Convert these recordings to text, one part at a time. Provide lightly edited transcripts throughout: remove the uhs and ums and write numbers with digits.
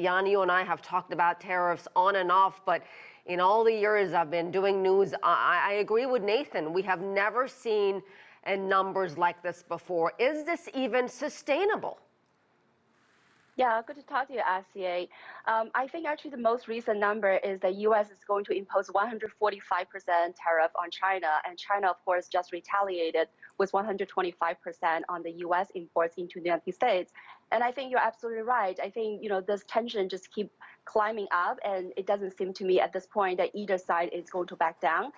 Jan, you and I have talked about tariffs on and off, but in all the years I've been doing news, I agree with Nathan. We have never seen numbers like this before. Is this even sustainable? Yeah, good to talk to you, Asieh. I think actually the most recent number is the U.S. is going to impose 145% tariff on China, and China, of course, just retaliated with 125% on the U.S. imports into the United States. And I think you're absolutely right. I think this tension just keep climbing up, and it doesn't seem to me at this point that either side is going to back down.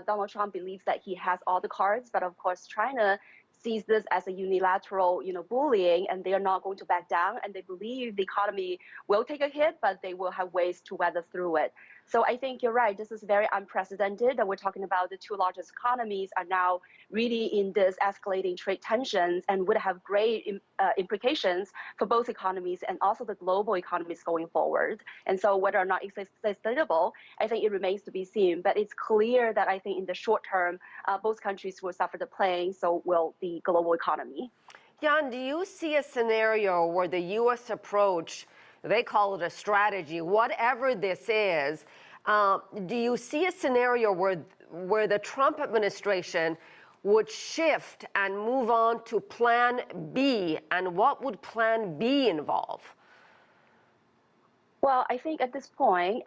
Donald Trump believes that he has all the cards, but of course, China sees this as a unilateral, bullying, and they are not going to back down. And they believe the economy will take a hit, but they will have ways to weather through it. So I think you're right. This is very unprecedented that we're talking about the two largest economies are now really in this escalating trade tensions and would have great implications for both economies and also the global economies going forward. And so whether or not it's sustainable, I think it remains to be seen. But it's clear that I think in the short term, both countries will suffer the pain, so will the global economy. Jan, do you see a scenario where the U.S. approach, they call it a strategy, whatever this is, do you see a scenario where the Trump administration would shift and move on to Plan B? And what would Plan B involve? Well, I think at this point,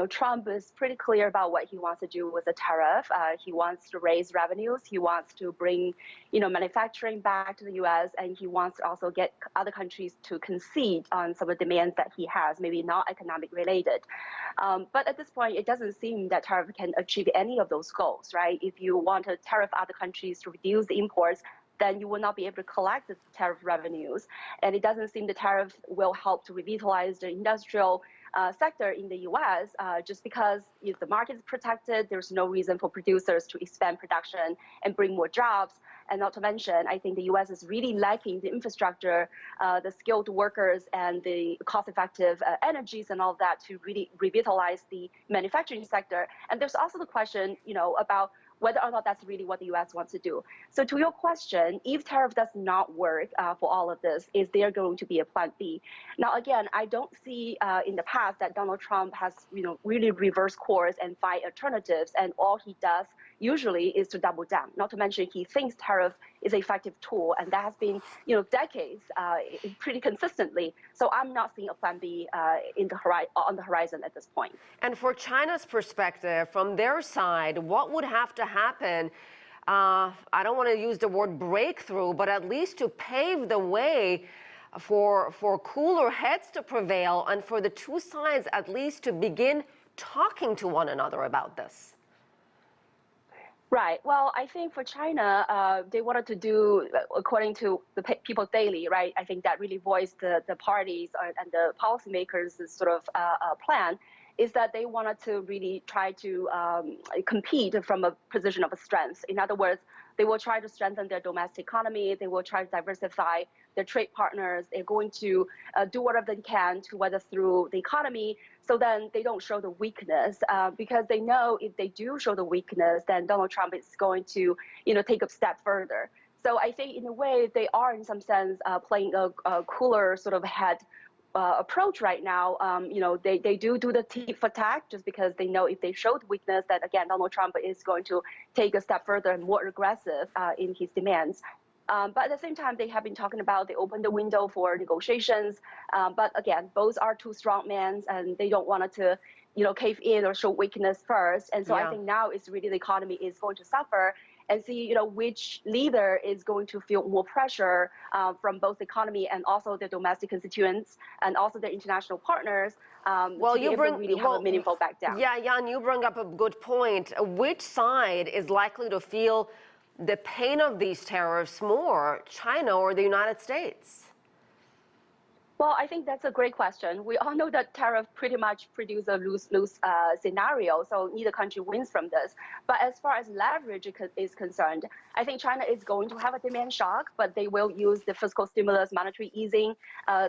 Trump is pretty clear about what he wants to do with the tariff. He wants to raise revenues. He wants to bring, manufacturing back to the U.S. And he wants to also get other countries to concede on some of the demands that he has, maybe not economic related. But at this point, it doesn't seem that tariff can achieve any of those goals, right? If you want to tariff other countries to reduce the imports, then you will not be able to collect the tariff revenues. And it doesn't seem the tariff will help to revitalize the industrial sector in the U.S. Just because if the market is protected, there's no reason for producers to expand production and bring more jobs. And not to mention, I think the U.S. is really lacking the infrastructure, the skilled workers, and the cost-effective energies and all that to really revitalize the manufacturing sector. And there's also the question, about whether or not that's really what the U.S. wants to do. So to your question, if tariff does not work for all of this, is there going to be a Plan B? Now, again, I don't see in the past that Donald Trump has, really reversed course and find alternatives, and all he does usually is to double down. Not to mention, he thinks tariff is an effective tool, and that has been, decades, pretty consistently. So I'm not seeing a Plan B on the horizon at this point. And for China's perspective, from their side, what would have to happen? I don't want to use the word breakthrough, but at least to pave the way for cooler heads to prevail and for the two sides at least to begin talking to one another about this. Right. Well, I think for China, they wanted to do, according to the People's Daily, right? I think that really voiced the parties and the policymakers' sort of plan, is that they wanted to really try to compete from a position of strength. In other words, they will try to strengthen their domestic economy. They will try to diversify their trade partners. They're going to do whatever they can to weather through the economy, so then they don't show the weakness, because they know if they do show the weakness, then Donald Trump is going to, take a step further. So I think in a way they are in some sense playing a cooler sort of head approach right now. They do the tit for tat just because they know if they show the weakness, that again Donald Trump is going to take a step further and more aggressive in his demands. But at the same time, they have been talking about they opened the window for negotiations. But again, both are two strong men, and they don't want to, cave in or show weakness first. And so I think now it's really the economy is going to suffer, and see, which leader is going to feel more pressure from both the economy and also the domestic constituents and also the international partners. Well, you really have a meaningful back down. Yeah, Jan, you bring up a good point. Which side is likely to feel the pain of these tariffs more, China or the United States? Well, I think that's a great question. We all know that tariff pretty much produce a lose-lose scenario, so neither country wins from this. But as far as leverage is concerned, I think China is going to have a demand shock, but they will use the fiscal stimulus, monetary easing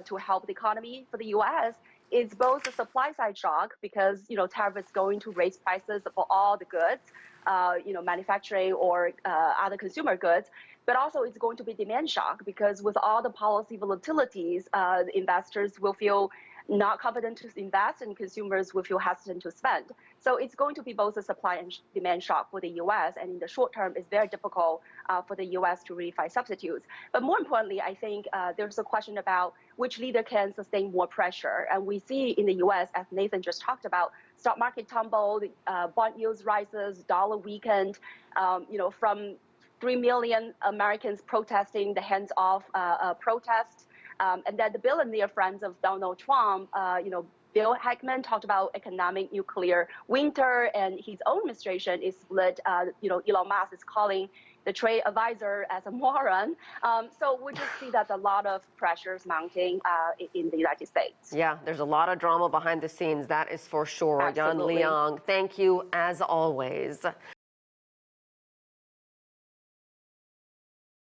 to help the economy. For the U.S., it's both a supply side shock because, tariff is going to raise prices for all the goods, manufacturing or other consumer goods. But also it's going to be demand shock because with all the policy volatilities, the investors will feel not confident to invest, and consumers will feel hesitant to spend. So it's going to be both a supply and demand shock for the U.S. And in the short term, it's very difficult for the U.S. to really find substitutes. But more importantly, I think there's a question about which leader can sustain more pressure. And we see in the U.S., as Nathan just talked about, stock market tumbled, bond yields rises, dollar weakened, from 3 million Americans protesting the hands-off protest. And then the billionaire friends of Donald Trump, Bill Ackman talked about economic nuclear winter, and his own administration is split. Elon Musk is calling the trade advisor as a moron. So we just see that a lot of pressures mounting in the United States. Yeah, there's a lot of drama behind the scenes, that is for sure. Absolutely. Liang, thank you as always.